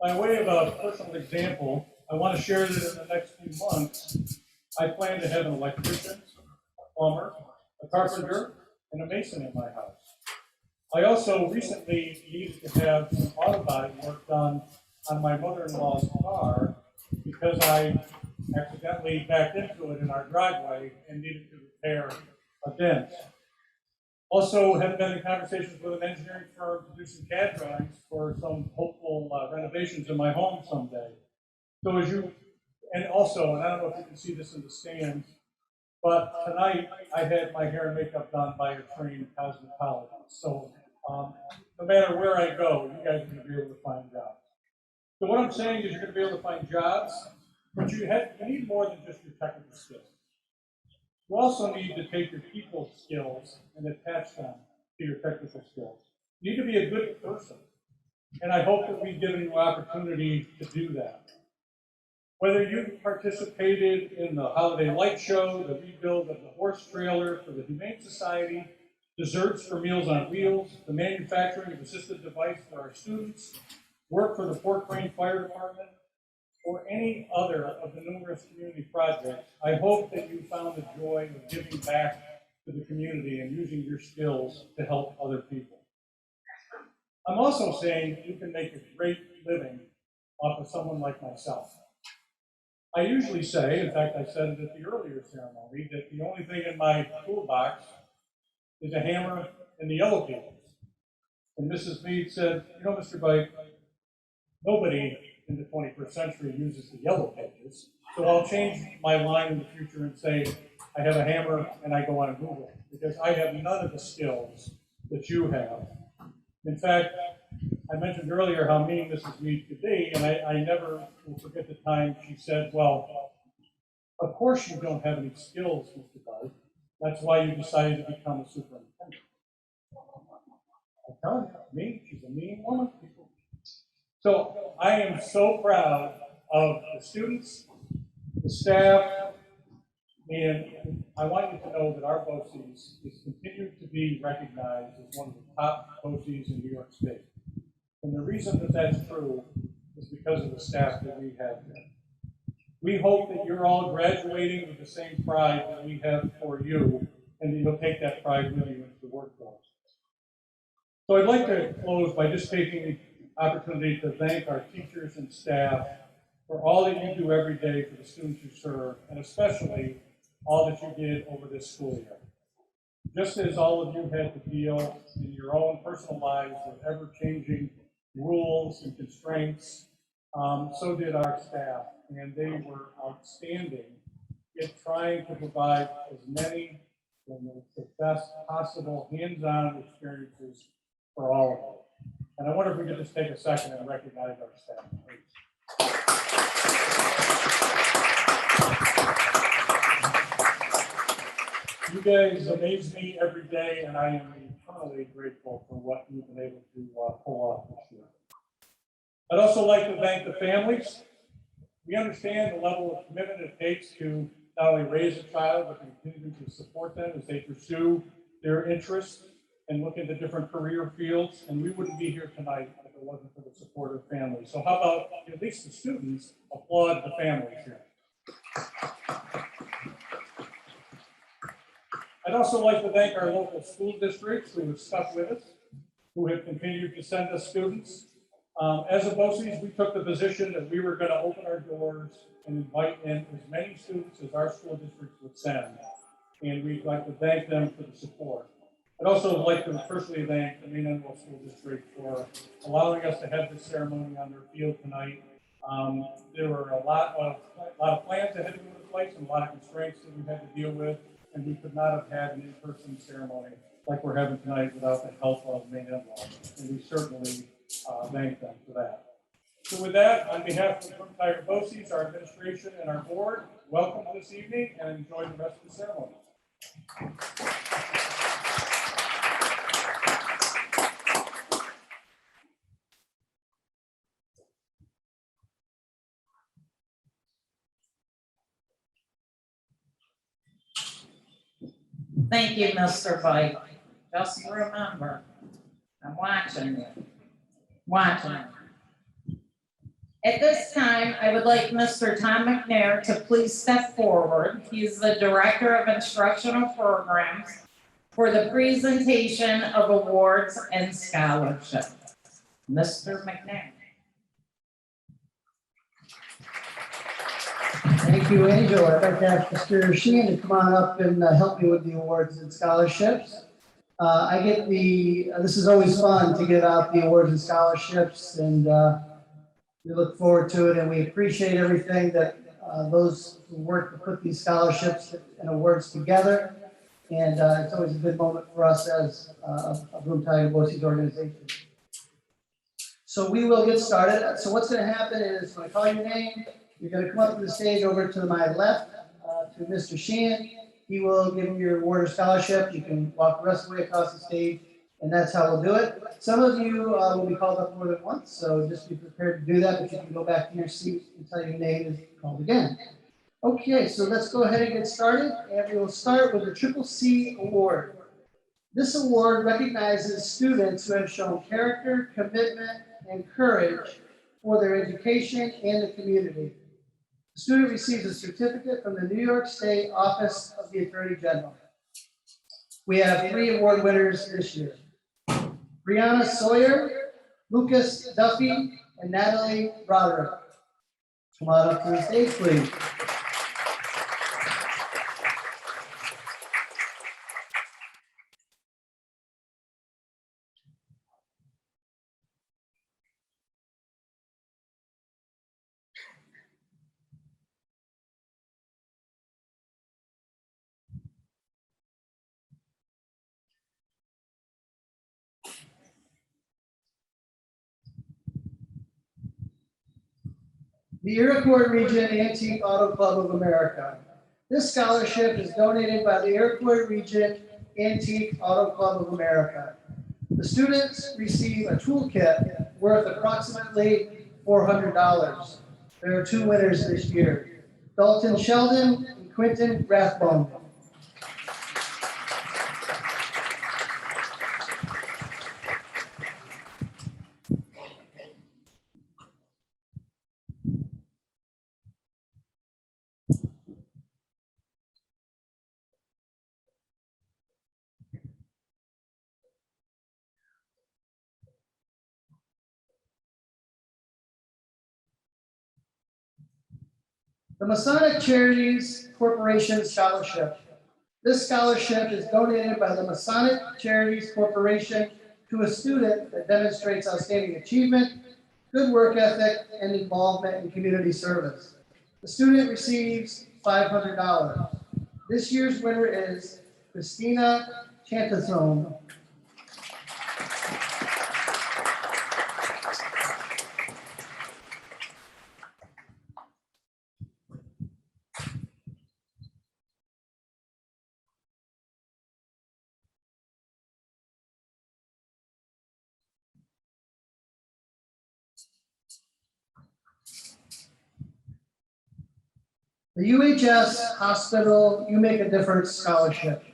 By way of a personal example, I want to share that in the next few months, I plan to have an electrician, a plumber, a carpenter, and a mason in my house. I also recently needed to have some auto body work done on my mother-in-law's car because I accidentally backed into it in our driveway and needed to repair a dent. Also, have been in conversations with an engineering firm to do some CAD drawings for some hopeful renovations in my home someday. So as you, and also, and I don't know if you can see this in the stands, but tonight I had my hair and makeup done by a trained cosmetologist. So no matter where I go, you guys are going to be able to find jobs. So what I'm saying is you're going to be able to find jobs, but you need more than just your technical skills. You also need to take your people skills and attach them to your technical skills. You need to be a good person, and I hope that we've given you opportunity to do that. Whether you participated in the holiday light show, the rebuild of the horse trailer for the Humane Society, desserts for Meals on Wheels, the manufacturing of assistive device for our students, work for the Fort Crane Fire Department, or any other of the numerous community projects, I hope that you found the joy of giving back to the community and using your skills to help other people. I'm also saying you can make a great living off of someone like myself. I usually say, in fact, I said it at the earlier ceremony, that the only thing in my toolbox is a hammer and the yellow pages. And Mrs. Mead said, you know, Mr. Bike, nobody in the 21st century uses the yellow pages, so I'll change my line in the future and say, I have a hammer and I go on Google, because I have none of the skills that you have. In fact, I mentioned earlier how mean Mrs. Mead could be, and I never will forget the time she said, well, of course you don't have any skills, Mr. Bike. That's why you decided to become a superintendent. I'm telling you, mean, she's a mean woman. So I am so proud of the students, the staff, and I want you to know that our Boces is continued to be recognized as one of the top Boces in New York State. And the reason that that's true is because of the staff that we have here. We hope that you're all graduating with the same pride that we have for you, and that you'll take that pride with you into the workforce. So I'd like to close by just taking the opportunity to thank our teachers and staff for all that you do every day for the students you serve, and especially all that you did over this school year. Just as all of you had to deal in your own personal lives with ever-changing rules and constraints, so did our staff, and they were outstanding in trying to provide as many and the best possible hands-on experiences for all of you. And I wonder if we could just take a second and recognize our staff, please. You guys amaze me every day, and I am eternally grateful for what you've been able to pull off this year. I'd also like to thank the families. We understand the level of commitment it takes to not only raise a child, but to continue to support them as they pursue their interests and look into different career fields. And we wouldn't be here tonight if it wasn't for the support of families. So how about at least the students applaud the families here. I'd also like to thank our local school districts who have stuck with us, who have continued to send us students. As a Boces, we took the position that we were going to open our doors and invite in as many students as our school districts would send. And we'd like to thank them for the support. I'd also like to personally thank the Maine Enroll School District for allowing us to have this ceremony on their field tonight. There were a lot of plans that had to go into place and a lot of constraints that we had to deal with, and we could not have had an in-person ceremony like we're having tonight without the help of Maine Enroll, and we certainly thank them for that. So with that, on behalf of the Broome-Tioga Boces, our administration, and our board, welcome this evening and enjoy the rest of the ceremony. Thank you, Mr. Bike. Just remember, I'm watching you. Watching you. At this time, I would like Mr. Tom McNair to please step forward. He's the Director of Instructional Programs for the presentation of awards and scholarships. Mr. McNair. Thank you, Angel. I'd like to ask Mr. Sheehan to come on up and help me with the awards and scholarships. This is always fun to give out the awards and scholarships, and we look forward to it, and we appreciate everything that those who work to put these scholarships and awards together. And it's always a good moment for us as a Broome-Tioga Boces organization. So we will get started. So what's going to happen is when I call your name, you're going to come up to the stage over to my left to Mr. Sheehan. He will give you your award or scholarship. You can walk the rest of the way across the stage, and that's how we'll do it. Some of you will be called up more than once, so just be prepared to do that, but you can go back to your seat until your name is called again. Okay, so let's go ahead and get started, and we will start with the CCC Award. This award recognizes students who have shown character, commitment, and courage for their education and the community. The student receives a certificate from the New York State Office of the Attorney General. We have 3 award winners this year: Brianna Sawyer, Lucas Duffy, and Natalie Broderick. Come on up to the stage, please. The Iroquois Region Antique Auto Club of America. This scholarship is donated by the Iroquois Region Antique Auto Club of America. The students receive a toolkit worth approximately $400. There are 2 winners this year: Dalton Sheldon and Quentin Rathbone. The Masonic Charities Corporation Scholarship. This scholarship is donated by the Masonic Charities Corporation to a student that demonstrates outstanding achievement, good work ethic, and involvement in community service. The student receives $500. This year's winner is Christina Chantazone. The UHS Hospital You Make a Difference Scholarship.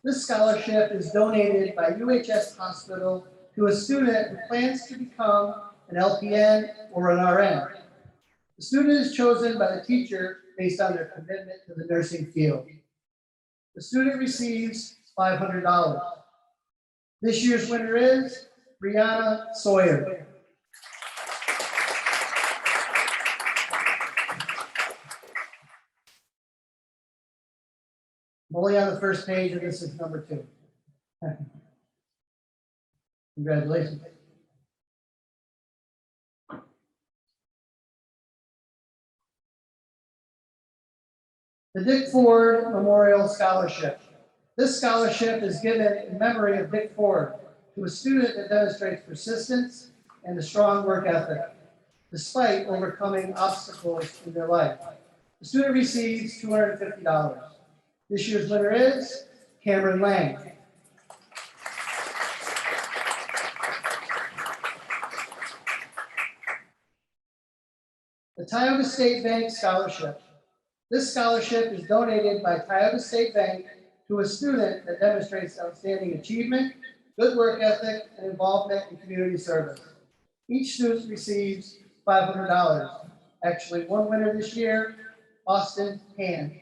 This scholarship is donated by UHS Hospital to a student who plans to become an LPN or an RN. The student is chosen by the teacher based on their commitment to the nursing field. The student receives $500. This year's winner is Brianna Sawyer. I'm only on the first page, and this is number 2. Congratulations. The Dick Ford Memorial Scholarship. This scholarship is given in memory of Dick Ford to a student that demonstrates persistence and a strong work ethic, despite overcoming obstacles in their life. The student receives $250. This year's winner is Cameron Lang. The Tioga State Bank Scholarship. This scholarship is donated by Tioga State Bank to a student that demonstrates outstanding achievement, good work ethic, and involvement in community service. Each student receives $500. Actually, one winner this year, Austin Hand.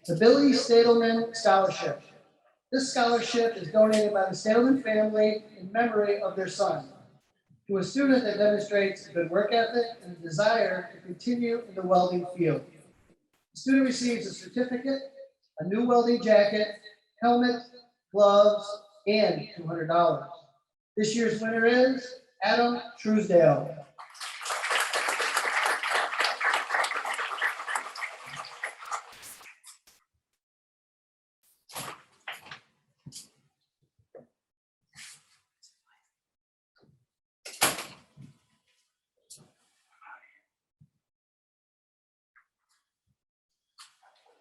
The Billy Stadelman Scholarship. This scholarship is donated by the Stadelman family in memory of their son to a student that demonstrates good work ethic and a desire to continue in the welding field. The student receives a certificate, a new welding jacket, helmet, gloves, and $200. This year's winner is Adam Truesdale.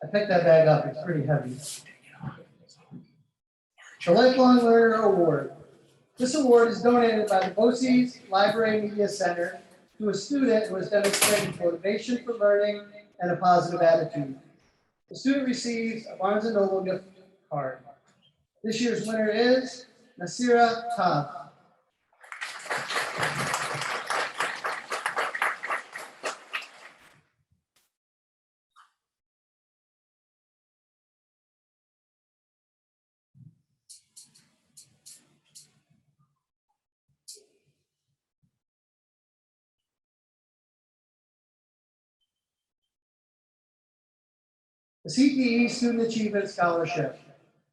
I picked that bag up, it's pretty heavy. The Lifelong Learner Award. This award is donated by the Boces Library Media Center to a student who has demonstrated motivation for learning and a positive attitude. The student receives a Barnes & Noble gift card. This year's winner is Nasira Taab. The CTE Student Achievement Scholarship.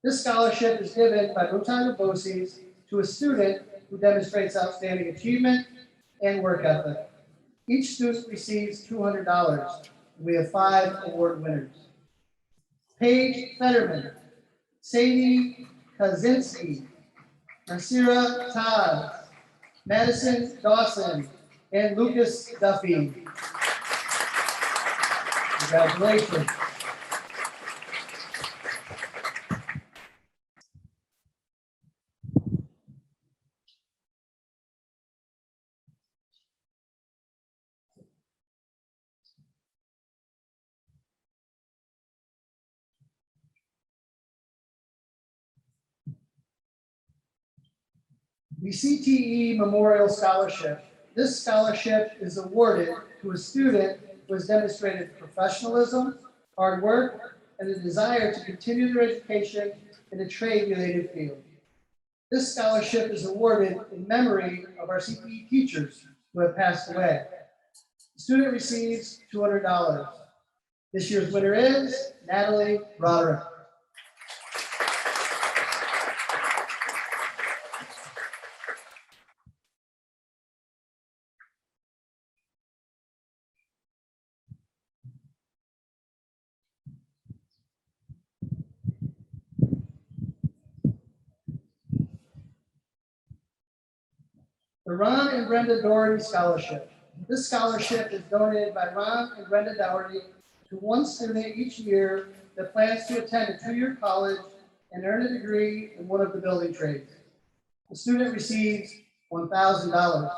This scholarship is given by Broome-Tioga Boces to a student who demonstrates outstanding achievement and work ethic. Each student receives $200. We have 5 award winners. Paige Fetterman, Sadie Kaczynski, Nasira Taz, Madison Dawson, and Lucas Duffy. Congratulations. The CTE Memorial Scholarship. This scholarship is awarded to a student who has demonstrated professionalism, hard work, and a desire to continue their education in a trade-related field. This scholarship is awarded in memory of our CTE teachers who have passed away. The student receives $200. This year's winner is Natalie Roderick. The Ron and Brenda Doherty Scholarship. This scholarship is donated by Ron and Brenda Doherty to one student each year that plans to attend a 2-year college and earn a degree in one of the building trades. The student receives $1,000.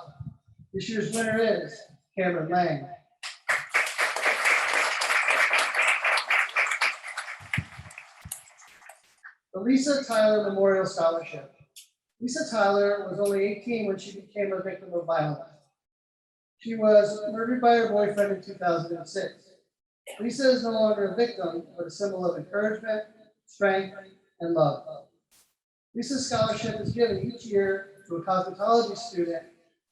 This year's winner is Cameron Lang. The Lisa Tyler Memorial Scholarship. Lisa Tyler was only 18 when she became a victim of violence. She was murdered by her boyfriend in 2006. Lisa is no longer a victim, but a symbol of encouragement, strength, and love. Lisa's scholarship is given each year to a cosmetology student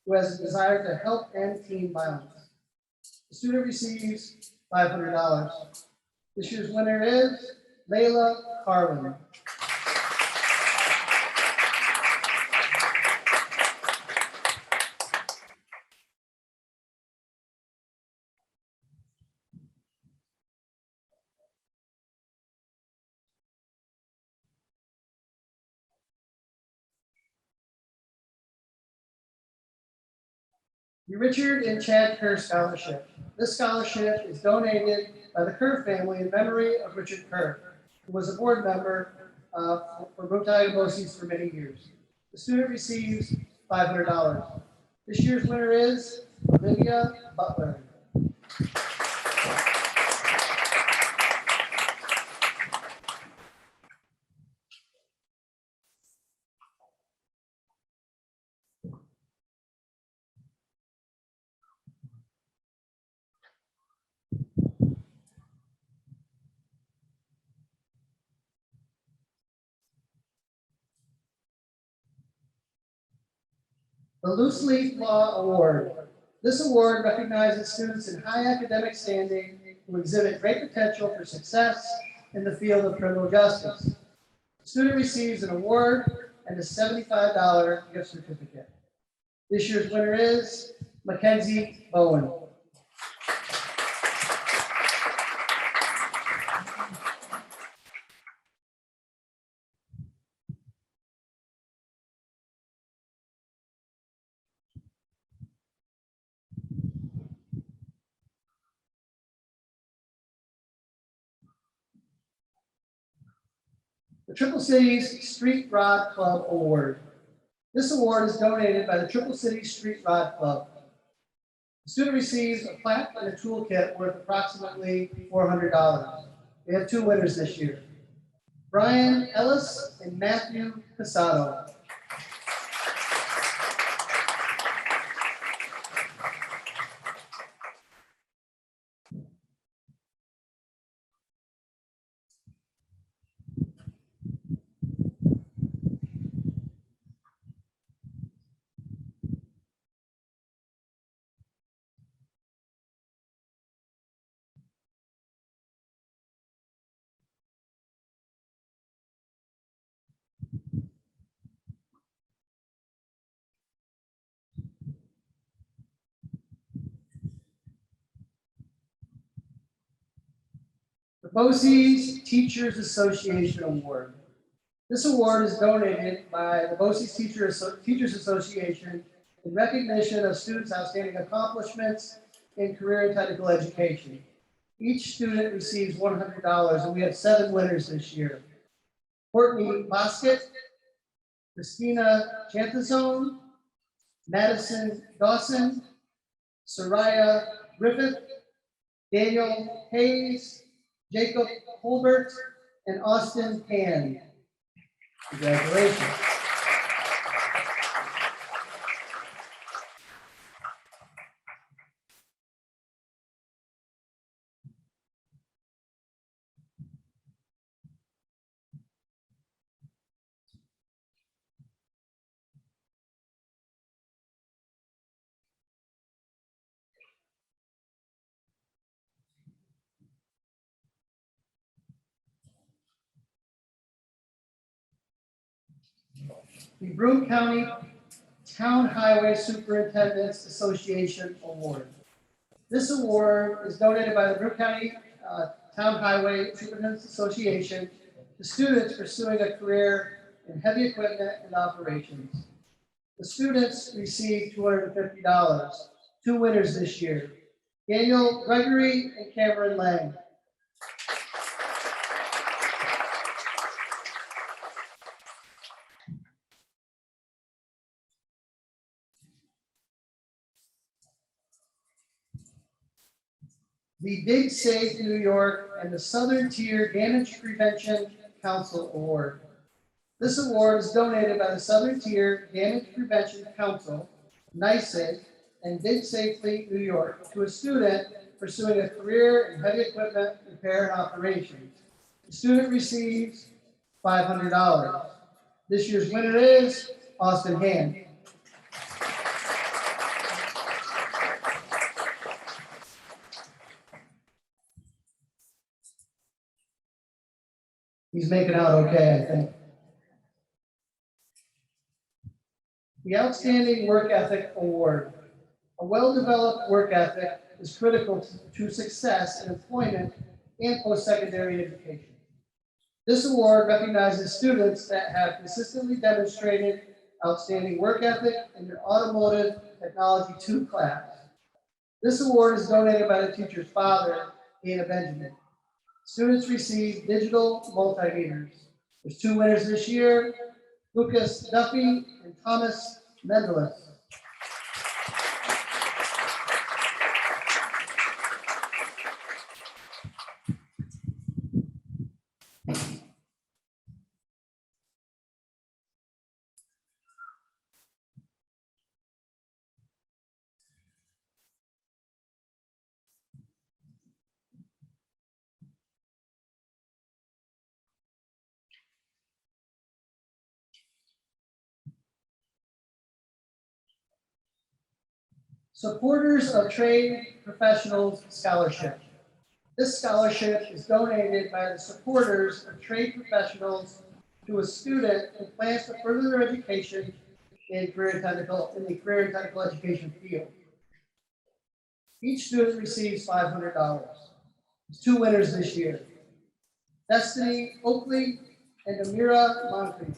who has a desire to help end teen violence. The student receives $500. This year's winner is Layla Carlin. The Richard and Chad Pearce Scholarship. This scholarship is donated by the Kerr family in memory of Richard Kerr, who was a board member for Broome-Tioga Boces for many years. The student receives $500. This year's winner is Olivia Butler. The Loose Leaf Law Award. This award recognizes students in high academic standing who exhibit great potential for success in the field of criminal justice. The student receives an award and a $75 gift certificate. This year's winner is Mackenzie Bowen. The Triple Cities Street Rod Club Award. This award is donated by the Triple Cities Street Rod Club. The student receives a plaque and a toolkit worth approximately $400. We have two winners this year, Brian Ellis and Matthew Casado. The Boces Teachers Association Award. This award is donated by the Boces Teachers Association in recognition of students' outstanding accomplishments in career and technical education. Each student receives $100, and we have 7 winners this year. Courtney Bosket, Christina Chantazone, Madison Dawson, Soraya Griffith, Daniel Hayes, Jacob Colbert, and Austin Pan. Congratulations. The Broome County Town Highway Superintendents Association Award. This award is donated by the Broome County Town Highway Superintendents Association to students pursuing a career in heavy equipment and operations. The students received $250. 2 winners this year, Daniel Gregory and Cameron Lang. The Dig Safe New York and the Southern Tier Damage Prevention Council Award. This award is donated by the Southern Tier Damage Prevention Council, NYSAID, and Dig Safely New York to a student pursuing a career in heavy equipment repair and operations. The student receives $500. This year's winner is Austin Hand. He's making out okay, I think. The Outstanding Work Ethic Award. A well-developed work ethic is critical to success in employment and post-secondary education. This award recognizes students that have consistently demonstrated outstanding work ethic in their Automotive Technology 2 class. This award is donated by the teacher's father, Dana Benjamin. Students receive digital multimeters. There's 2 winners this year, Lucas Duffy and Thomas Mendelis. Supporters of Trade Professionals Scholarship. This scholarship is donated by the supporters of trade professionals to a student who plans to further their education in the career and technical education field. Each student receives $500. There's 2 winners this year: Destiny Oakley and Amira Moncrief.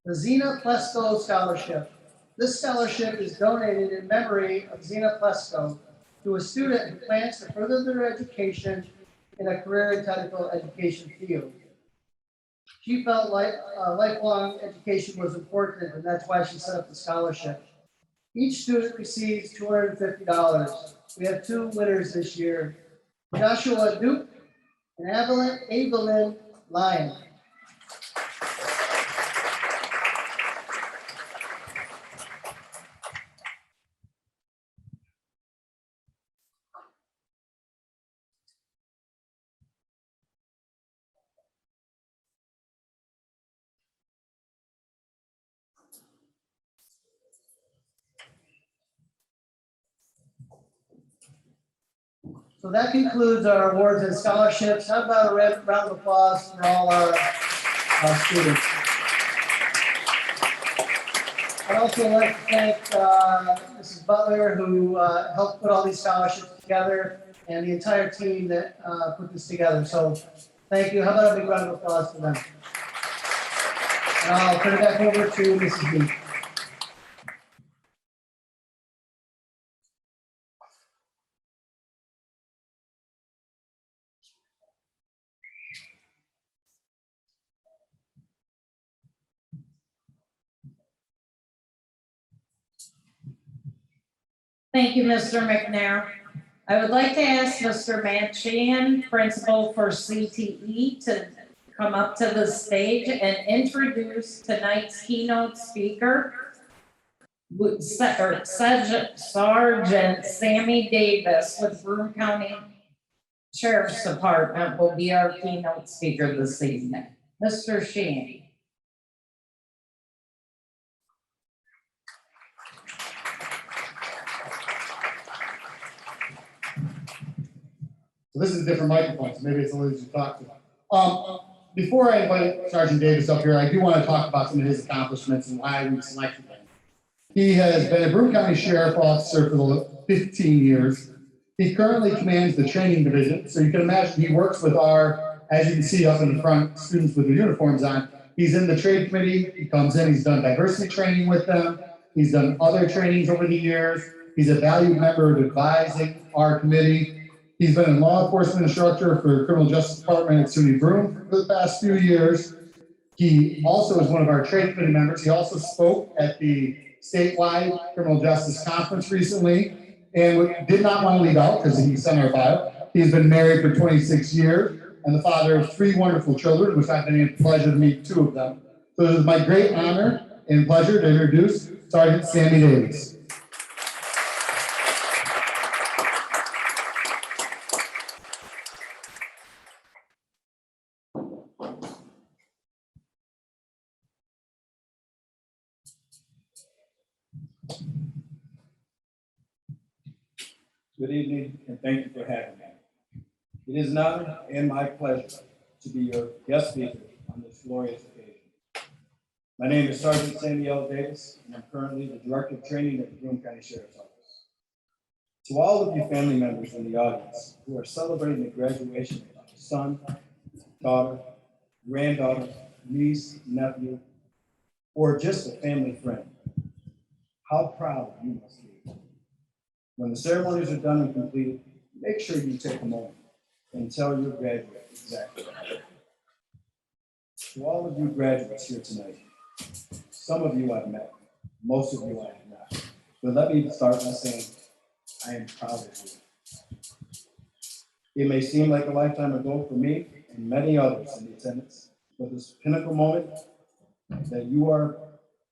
The Xena Plesko Scholarship. This scholarship is donated in memory of Xena Plesko to a student who plans to further their education in a career and technical education field. She felt like lifelong education was important, and that's why she set up the scholarship. Each student receives $250. We have 2 winners this year: Joshua Duke and Evelyn Lyon. So that concludes our awards and scholarships. How about a round of applause for all our students? I'd also like to thank Mrs. Butler, who helped put all these scholarships together, and the entire team that put this together. So thank you. How about a big round of applause for them? And I'll turn it back over to Mrs. B. Thank you, Mr. McNair. I would like to ask Mr. Matt Sheehan, principal for CTE, to come up to the stage and introduce tonight's keynote speaker. Sergeant Sammy Davis with Broome County Sheriff's Department will be our keynote speaker this evening. Mr. Sheehan. So this is a different microphone, so maybe it's a little easier to talk to. Before I invite Sergeant Davis up here, I do want to talk about some of his accomplishments and why we selected him. He has been a Broome County Sheriff Officer for the 15 years. He currently commands the training division, so you can imagine he works with our, as you can see up in the front, students with their uniforms on. He's in the trade committee, he comes in, he's done diversity training with them, he's done other trainings over the years, he's a valued member of advising our committee. He's been a law enforcement instructor for the Criminal Justice Department at SUNY Broome for the past few years. He also is one of our trade committee members. He also spoke at the statewide criminal justice conference recently and did not want to leave out because he sent our bio. He's been married for 26 years and the father of 3 wonderful children, which I've been a pleasure to meet 2 of them. So it is my great honor and pleasure to introduce Sergeant Sammy Davis. Good evening, and thank you for having me. It is an honor and my pleasure to be your guest speaker on this glorious occasion. My name is Sergeant Sammy L. Davis, and I'm currently the Director of Training at the Broome County Sheriff's Office. To all of you family members in the audience who are celebrating the graduation of a son, daughter, granddaughter, niece, nephew, or just a family friend, how proud you must be. When the ceremonies are done and completed, make sure you take a moment and tell your graduate exactly that. To all of you graduates here tonight, some of you I've met, most of you I have not. But let me start by saying, I am proud of you. It may seem like a lifetime ago for me and many others in the attendance, but this pinnacle moment that you are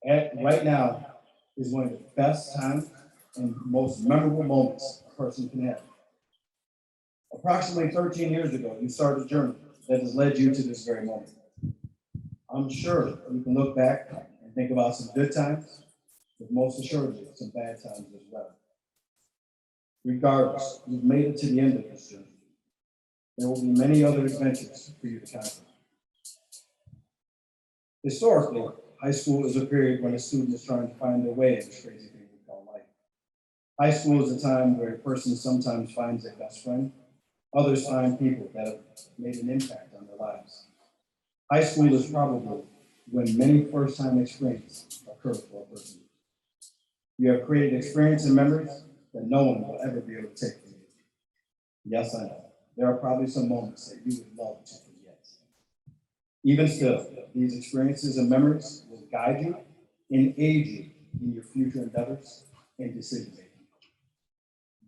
at right now is one of the best times and most memorable moments a person can have. Approximately 13 years ago, you started a journey that has led you to this very moment. I'm sure you can look back and think about some good times, but most assuredly, some bad times as well. Regardless, you've made it to the end of this journey. There will be many other adventures for you to conquer. Historically, high school is a period when a student is trying to find their way in this crazy thing we call life. High school is a time where a person sometimes finds their best friend, others find people that have made an impact on their lives. High school is probably when many first-time experiences occur for a person. You have created experience and memories that no one will ever be able to take from you. Yes, I know. There are probably some moments that you would love to forget. Even still, these experiences and memories will guide you and aid you in your future endeavors and decision-making.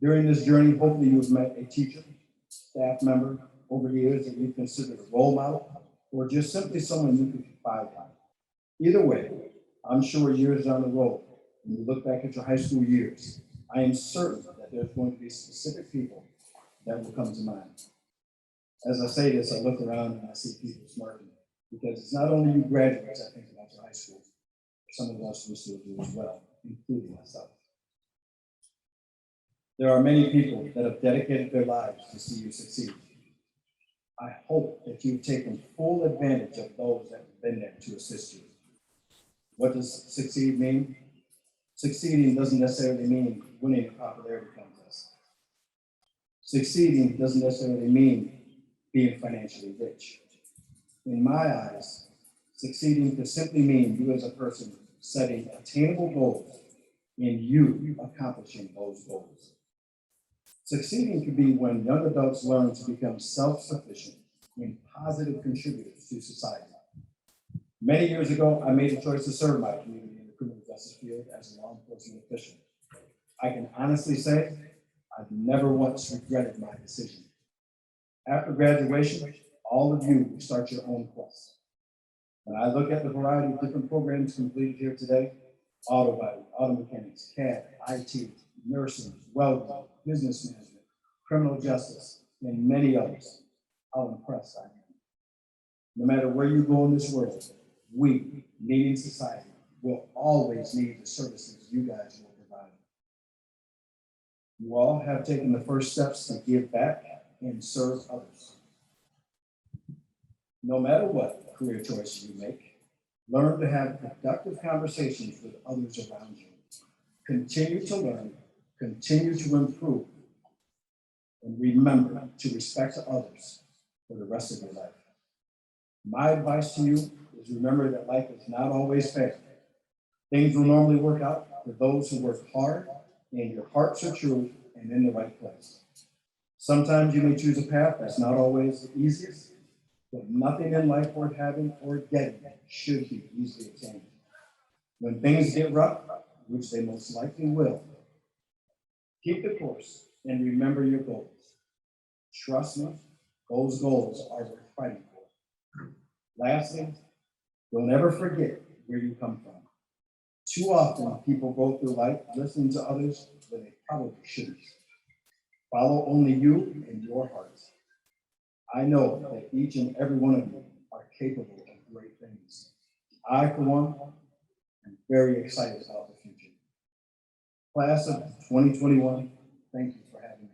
During this journey, hopefully you have met a teacher, staff member over the years that you've considered a role model, or just simply someone you can confide in. Either way, I'm sure years down the road, when you look back at your high school years, I am certain that there's going to be specific people that will come to mind. As I say this, I look around and I see people smirking, because it's not only you graduates that think about your high school, some of us will still do as well, including myself. There are many people that have dedicated their lives to see you succeed. I hope that you've taken full advantage of those that have been there to assist you. What does succeed mean? Succeeding doesn't necessarily mean winning a popularity contest. Succeeding doesn't necessarily mean being financially rich. In my eyes, succeeding could simply mean you as a person setting attainable goals and you accomplishing those goals. Succeeding could be when young adults learn to become self-sufficient and positive contributors to society. Many years ago, I made a choice to serve my community in the criminal justice field as a law enforcement official. I can honestly say I've never once regretted my decision. After graduation, all of you will start your own quest. When I look at the variety of different programs completed here today, auto body, auto mechanics, CAD, IT, nursing, welding, business management, criminal justice, and many others, how impressed I am. No matter where you go in this world, we, needing society, will always need the services you guys will provide. You all have taken the first steps to give back and serve others. No matter what career choices you make, learn to have productive conversations with others around you. Continue to learn, continue to improve, and remember to respect others for the rest of your life. My advice to you is remember that life is not always fair. Things will normally work out for those who work hard and your hearts are true and in the right place. Sometimes you may choose a path that's not always the easiest, but nothing in life worth having or getting should be easily attained. When things get rough, which they most likely will, keep the course and remember your goals. Trust me, those goals are worth fighting for. Lastly, don't ever forget where you come from. Too often, people go through life listening to others when they probably shouldn't. Follow only you and your heart. I know that each and every one of you are capable of great things. I, for one, am very excited about the future. Class of 2021, thank you for having me.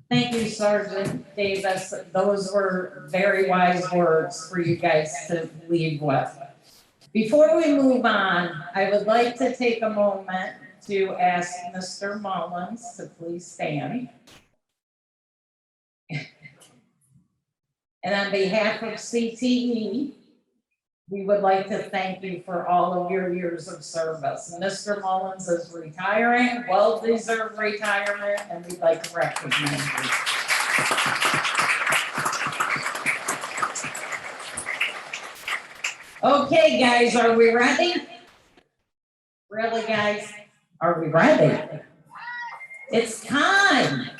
Thank you, Sergeant Davis. Those were very wise words for you guys to lead with. Before we move on, I would like to take a moment to ask Mr. Mullins to please stand. And on behalf of CTE, we would like to thank you for all of your years of service. Mr. Mullins is retiring, well-deserved retirement, and we'd like to recognize you. Okay, guys, are we ready? Really, guys? Are we ready? It's time.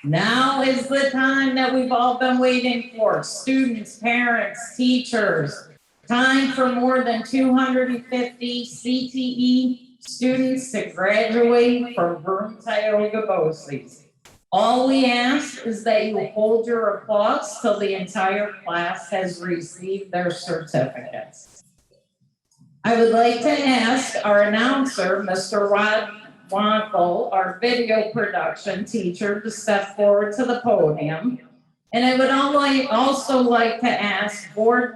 Now is the time that we've all been waiting for. Students, parents, teachers. Time for more than 250 CTE students to graduate from Broome-Tioga Boces. All we ask is that you hold your applause till the entire class has received their certificates. I would like to ask our announcer, Mr. Rod Wankle, our video production teacher, to step forward to the podium. And I would also like to ask Board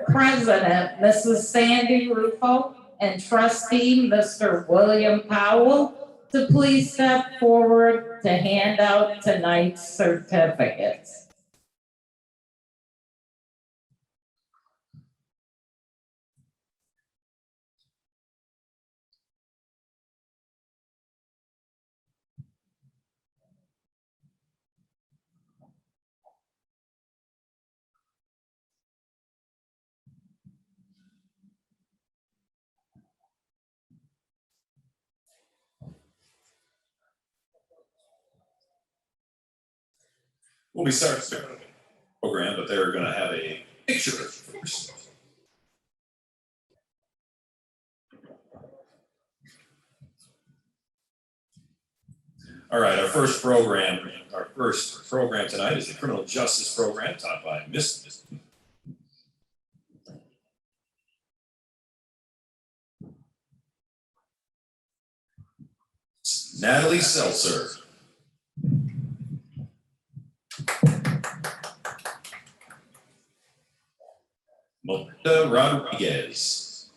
President, Mrs. Sandy Rufo, and Trustee, Mr. William Powell, to please step forward to hand out tonight's certificates. We'll be starting the program, but they're going to have a picture first. All right, our first program tonight is the Criminal Justice Program taught by Miss Natalie Seltzer. Brenda Rodriguez.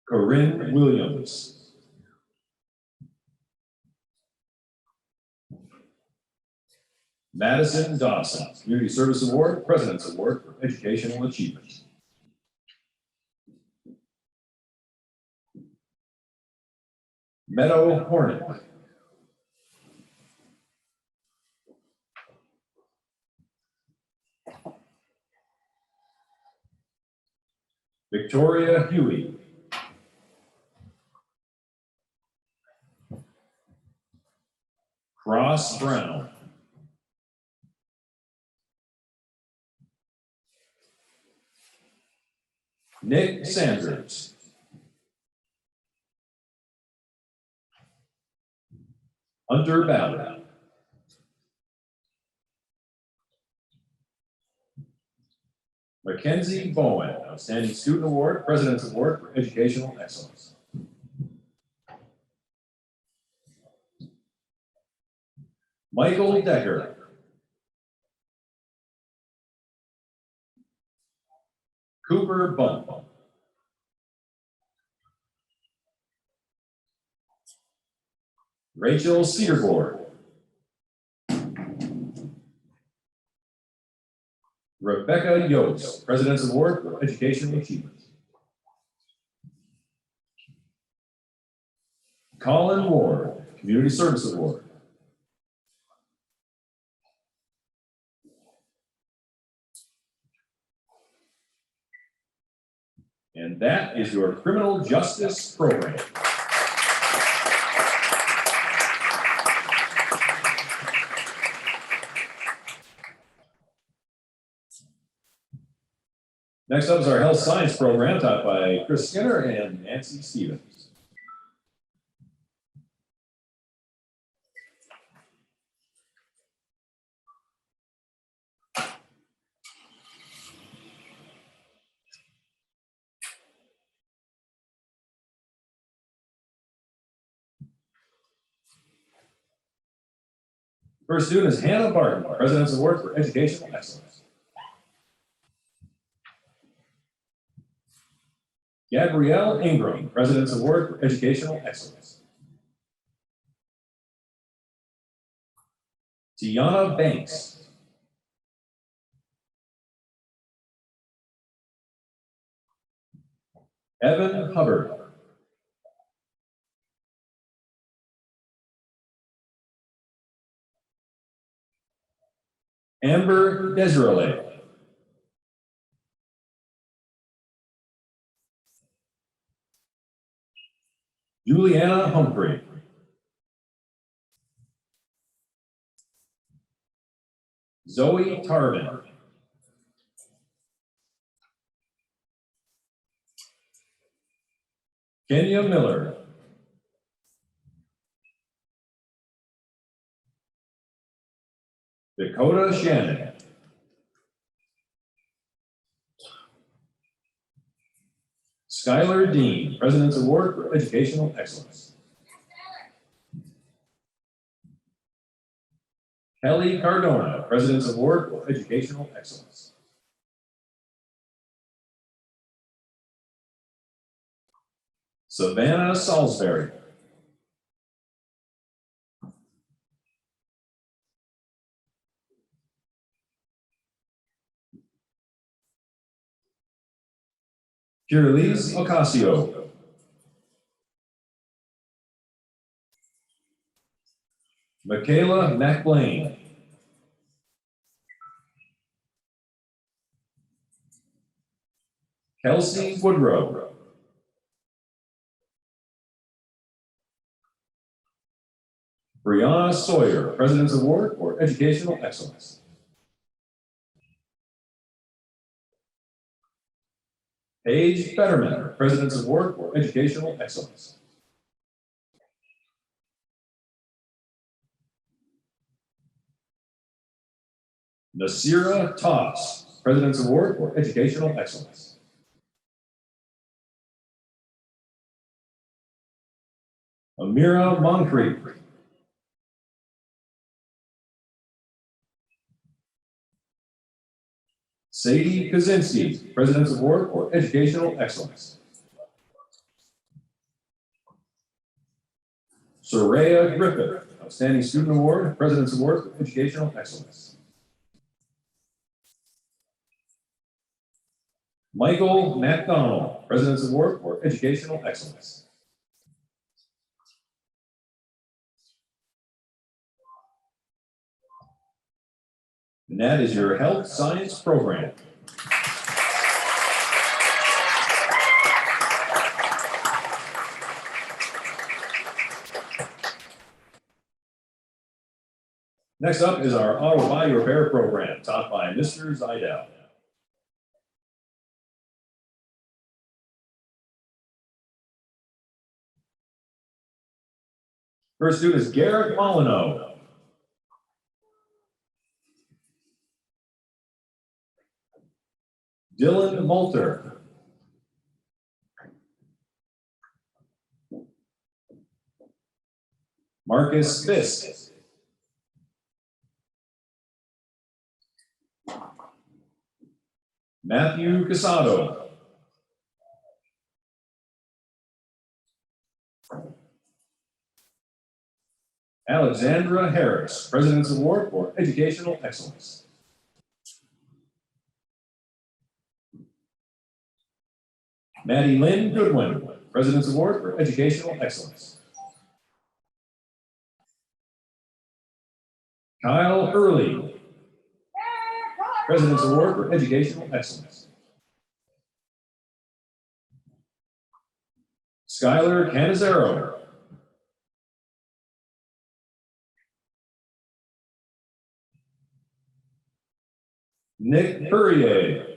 Corinne Williams. Madison Dawson, Community Service Award, President's Award for Educational Achievement. Meadow Hornet. Victoria Huey. Cross Brown. Nick Sanders. Hunter Ballard. Mackenzie Bowen, Outstanding Student Award, President's Award for Educational Excellence. Michael Decker. Cooper Bump. Rachel Cedarboard. Rebecca Yost, President's Award for Educational Achievement. Colin Ward, Community Service Award. And that is your Criminal Justice Program. Next up is our Health Science Program taught by Chris Skinner and Nancy Stevens. First student is Hannah Barton, President's Award for Educational Excellence. Gabrielle Ingram, President's Award for Educational Excellence. Tiana Banks. Evan Hubbard. Amber Desiree. Juliana Humphrey. Zoe Tarvin. Kenya Miller. Dakota Shannon. Skylar Dean, President's Award for Educational Excellence. Kelly Cardona, President's Award for Educational Excellence. Savannah Salisbury. Kirlise Ocasio. Michaela McBlain. Kelsey Woodrow. Brianna Sawyer, President's Award for Educational Excellence. Paige Fetterman, President's Award for Educational Excellence. Nasira Toss, President's Award for Educational Excellence. Amira Moncrief. Sadie Kaczynski, President's Award for Educational Excellence. Soraya Griffith, Outstanding Student Award, President's Award for Educational Excellence. Michael McDonald, President's Award for Educational Excellence. And that is your health science program. Next up is our auto body repair program, taught by Mr. Zidell. First student is Garrett Molyneux. Dylan Moulter. Marcus Fisk. Matthew Casado. Alexandra Harris, President's Award for Educational Excellence. Maddie Lynn Goodwin, President's Award for Educational Excellence. Kyle Early, President's Award for Educational Excellence. Skylar Canizero. Nick Perrier.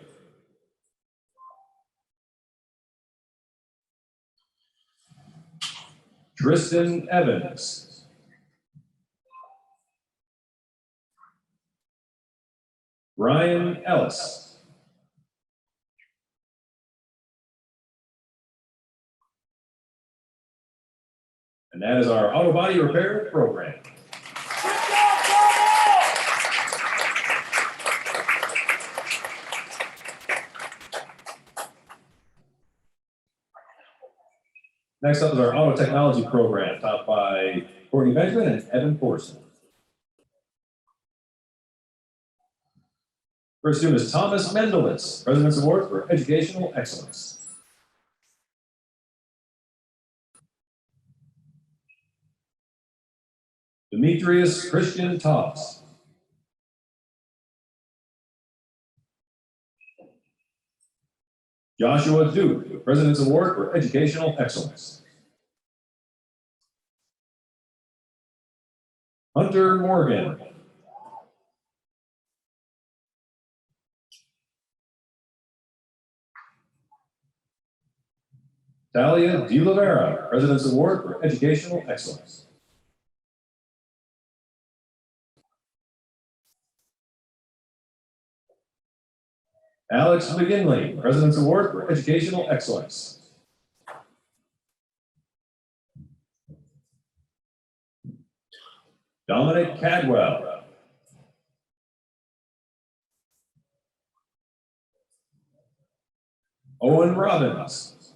Tristan Evans. Brian Ellis. And that is our auto body repair program. Next up is our auto technology program, taught by Courtney Benjamin and Evan Pearce. First student is Thomas Mendelitz, President's Award for Educational Excellence. Demetrius Christian Toss. Joshua Duke, President's Award for Educational Excellence. Hunter Morgan. Talia De Oliveira, President's Award for Educational Excellence. Alex McGinley, President's Award for Educational Excellence. Dominic Cadwell. Owen Robbins.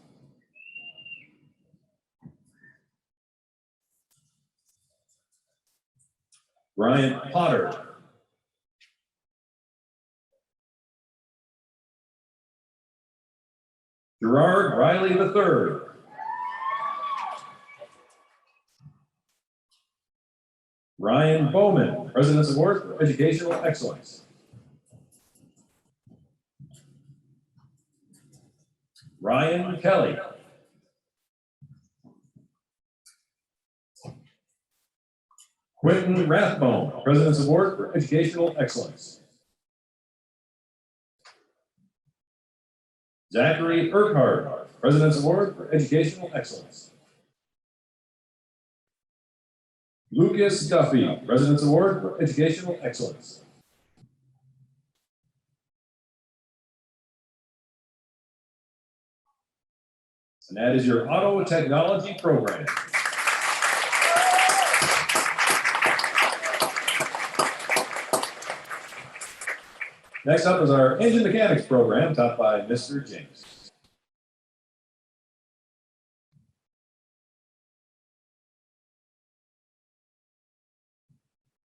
Ryan Potter. Gerard Riley III. Ryan Bowman, President's Award for Educational Excellence. Ryan Kelly. Quentin Rathbone, President's Award for Educational Excellence. Zachary Urquhart, President's Award for Educational Excellence. Lucas Duffy, President's Award for Educational Excellence. And that is your auto technology program. Next up is our engine mechanics program, taught by Mr. James.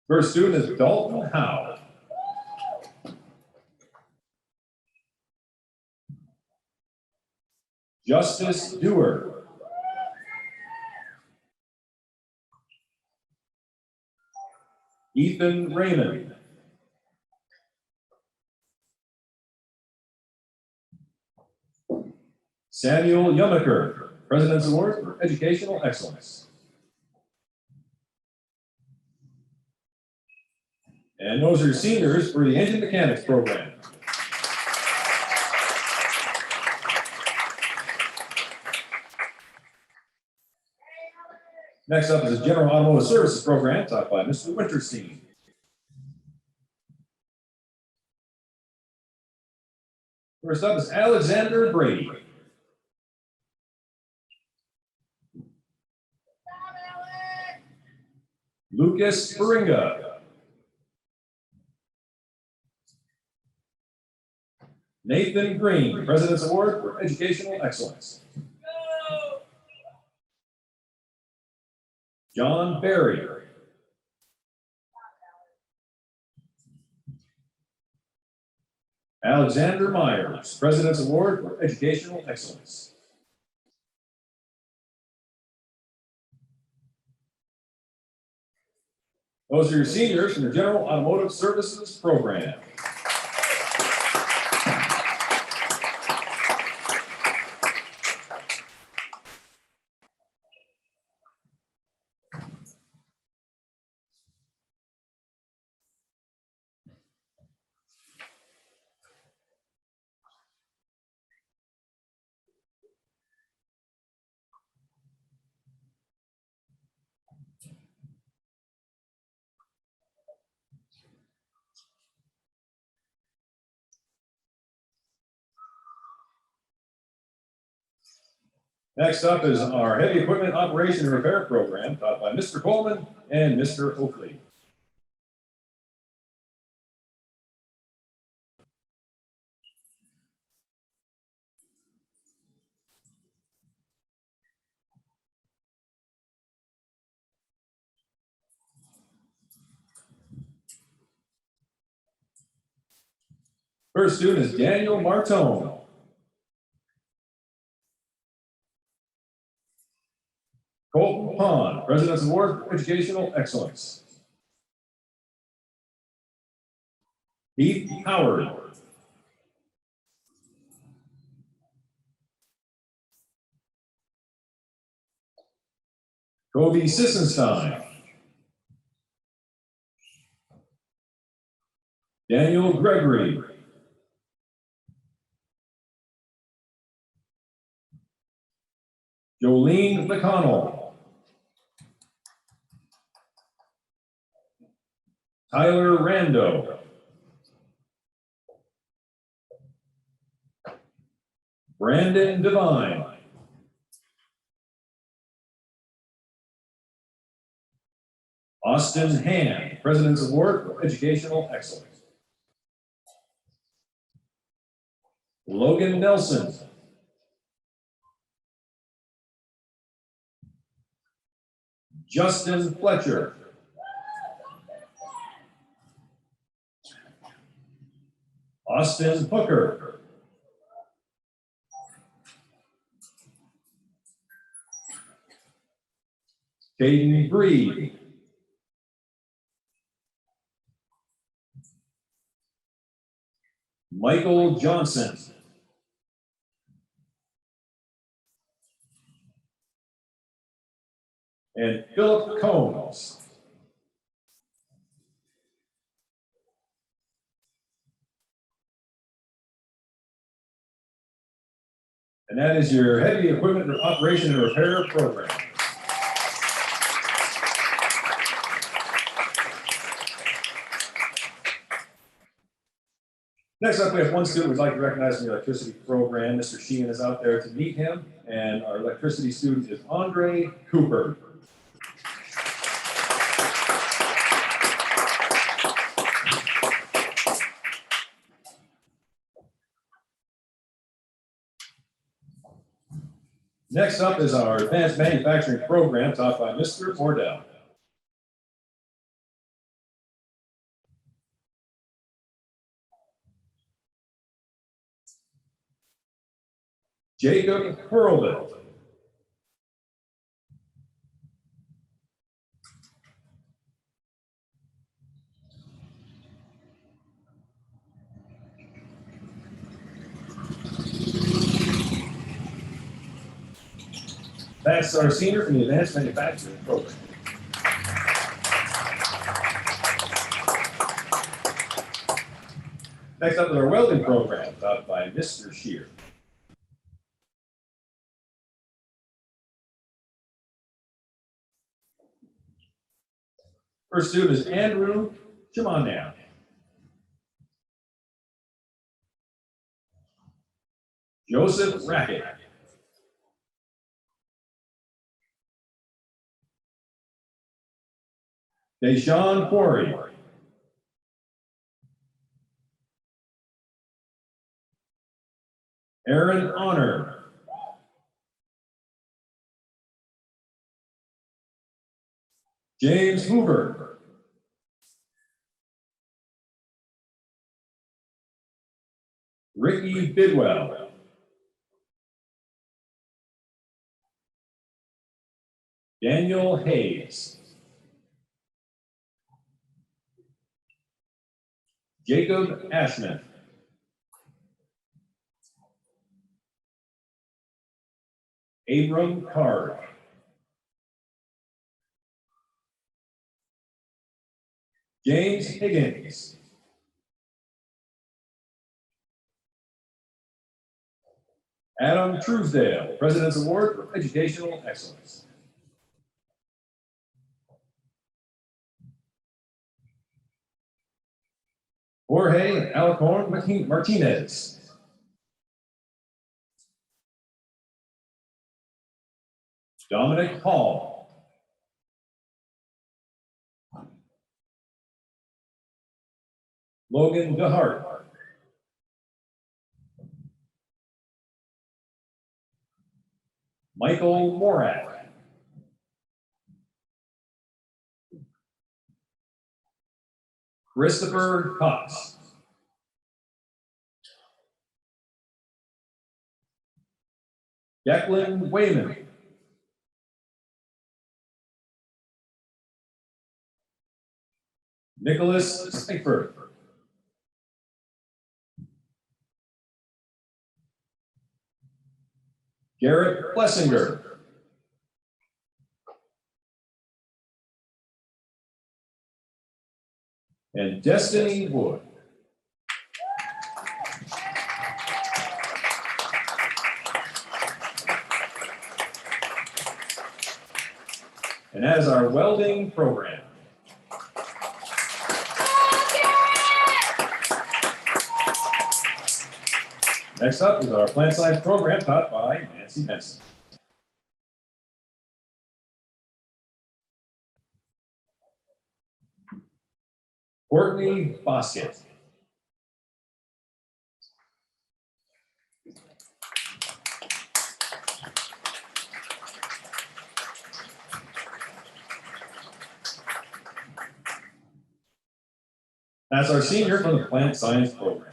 First student is Dalton Howe. Justice Dewar. Ethan Raymond. Samuel Yumaker, President's Award for Educational Excellence. And those are your seniors for the engine mechanics program. Next up is the General Automotive Services program, taught by Mr. Winterstein. First up is Alexander Brady. Lucas Faringa. Nathan Green, President's Award for Educational Excellence. John Berry. Alexander Myers, President's Award for Educational Excellence. Those are your seniors from the General Automotive Services program. Next up is our Heavy Equipment Operation and Repair program, taught by Mr. Coleman and Mr. Oakley. First student is Daniel Martone. Colton Pond, President's Award for Educational Excellence. Heath Howard. Kobe Sissenstein. Daniel Gregory. Jolene McConnell. Tyler Rando. Brandon Devine. Austin Hand, President's Award for Educational Excellence. Logan Nelson. Justin Fletcher. Austin Hooker. Caden Breed. Michael Johnson. And Philip Combs. And that is your heavy equipment operation and repair program. Next up, we have one student we'd like to recognize from the electricity program. Mr. Sheehan is out there to meet him, and our electricity student is Andre Cooper. Next up is our advanced manufacturing program taught by Mr. Mordell. Jacob Hurlbut. That's our senior from the advanced manufacturing program. Next up is our welding program taught by Mr. Shear. First student is Andrew Chimania. Joseph Rackett. Deshaun Quarry. Aaron Honor. James Hoover. Ricky Bidwell. Daniel Hayes. Jacob Ashman. Abram Card. James Higgins. Adam Truesdale, President's Award for Educational Excellence. Jorge Alcorn Martinez. Dominic Hall. Logan DeHart. Michael Morak. Christopher Cox. Declan Wayman. Nicholas Stinkford. Garrett Plessinger. And Destiny Wood. And that is our welding program. Next up is our plant science program taught by Nancy Benson. Courtney Bosket. That's our senior from the plant science program.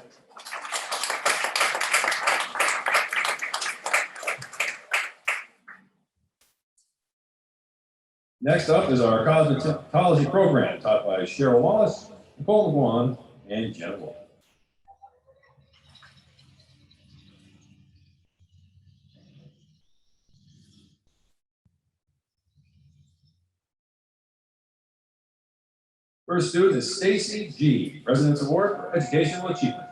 Next up is our cosmetology program taught by Cheryl Wallace, Nicole McGuan, and Jenna Wolf. First student is Stacy G., President's Award for Educational Achievement.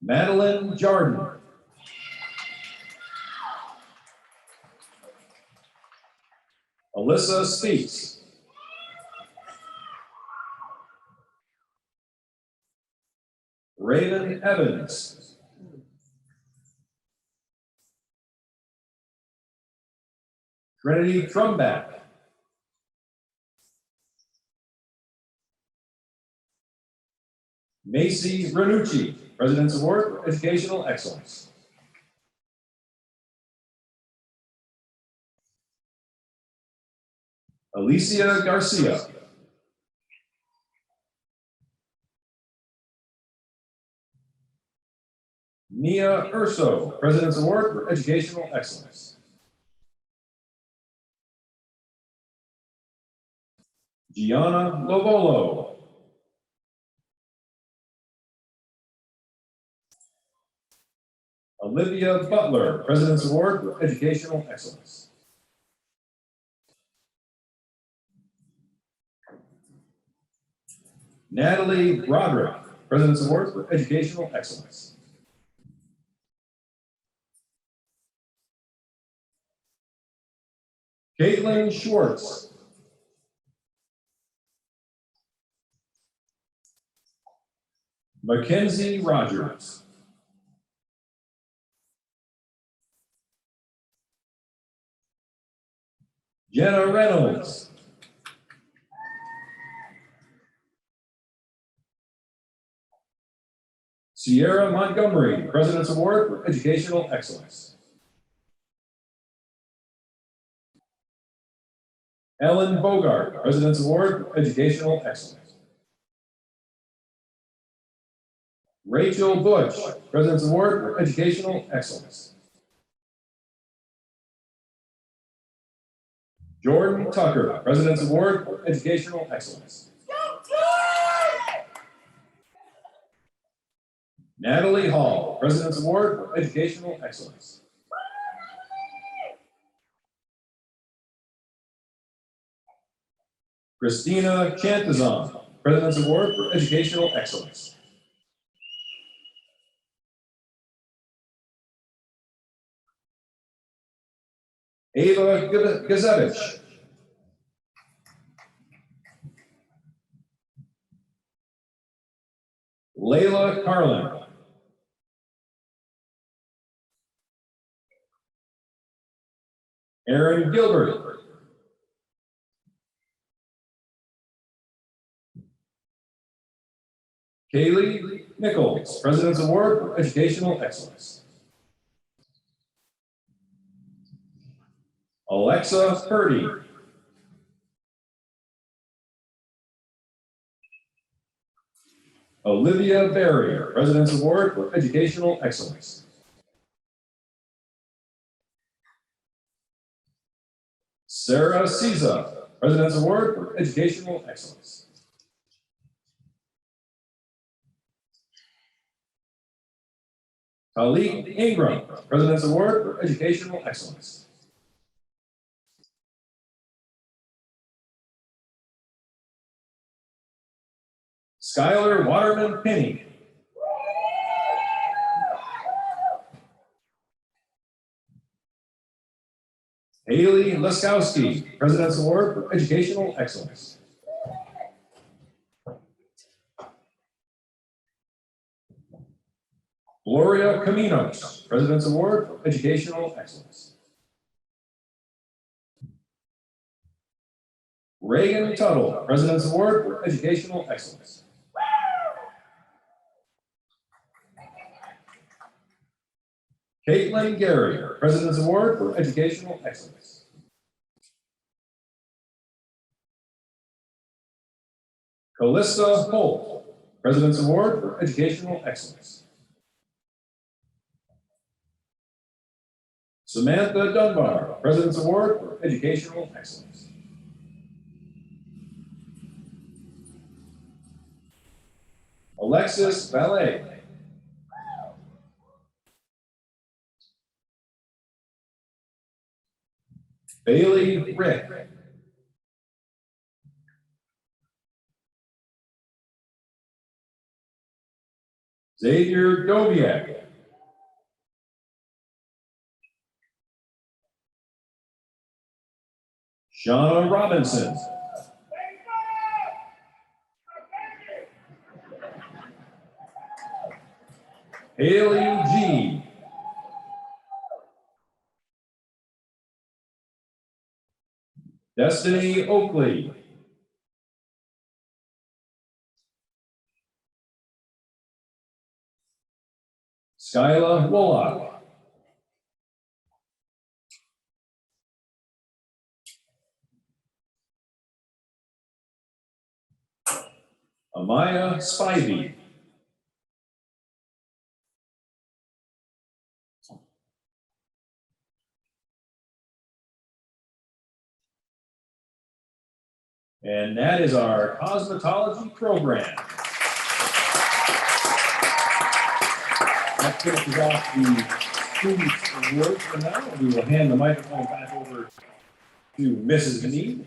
Madeline Jarden. Alyssa Speaks. Raven Evans. Trinity Trumback. Macy Ranucci, President's Award for Educational Excellence. Alicia Garcia. Mia Urso, President's Award for Educational Excellence. Gianna Lovolo. Olivia Butler, President's Award for Educational Excellence. Natalie Broderick, President's Award for Educational Excellence. Caitlin Schwartz. Mackenzie Rogers. Jenna Reynolds. Sierra Montgomery, President's Award for Educational Excellence. Ellen Bogart, President's Award for Educational Excellence. Rachel Bush, President's Award for Educational Excellence. Jordan Tucker, President's Award for Educational Excellence. Natalie Hall, President's Award for Educational Excellence. Christina Chantazon, President's Award for Educational Excellence. Ava Gazevich. Layla Carlin. Aaron Gilbert. Kaylee Nichols, President's Award for Educational Excellence. Alexa Purdy. Olivia Berry, President's Award for Educational Excellence. Sarah Siza, President's Award for Educational Excellence. Khalid Ingram, President's Award for Educational Excellence. Skylar Waterman Penny. Haley Leskowski, President's Award for Educational Excellence. Gloria Caminos, President's Award for Educational Excellence. Reagan Tuttle, President's Award for Educational Excellence. Caitlin Gary, President's Award for Educational Excellence. Callista Holt, President's Award for Educational Excellence. Samantha Dunbar, President's Award for Educational Excellence. Alexis Ballet. Bailey Rick. Xavier Dobiak. Shauna Robinson. Haley G. Destiny Oakley. Skyla Wollock. Amaya Spivey. And that is our cosmetology program. That finishes off the students' awards for now. We will hand the microphone back over to Mrs. Mead.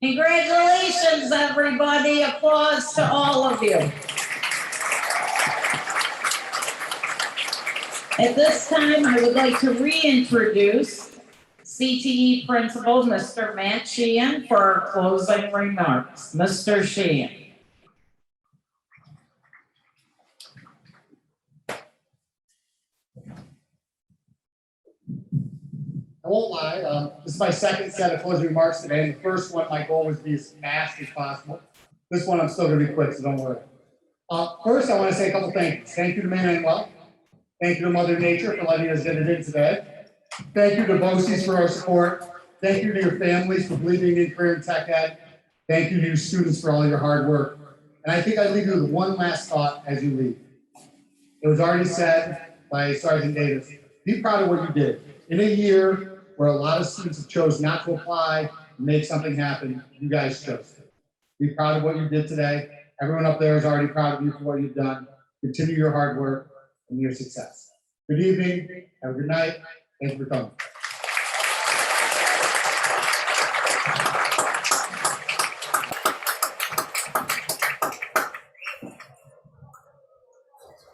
Congratulations, everybody. Applause to all of you. At this time, I would like to reintroduce CTE Principal, Mr. Matt Sheehan, for our closing remarks. Mr. Sheehan. I won't lie, this is my second set of closing remarks today, and the first one, my goal was to be as fast as possible. This one, I'm still gonna be quick, so don't worry. First, I wanna say a couple things. Thank you to Manuel. Thank you to Mother Nature for letting us get it in today. Thank you to Boces for our support. Thank you to your families for believing in career and tech ed. Thank you to your students for all your hard work. And I think I leave you with one last thought as you leave. It was already said by Sergeant Davis, be proud of what you did. In a year where a lot of students have chose not to apply and make something happen, you guys chose to. Be proud of what you did today. Everyone up there is already proud of you for what you've done. Continue your hard work and your success. Good evening. Have a good night. Thanks for coming.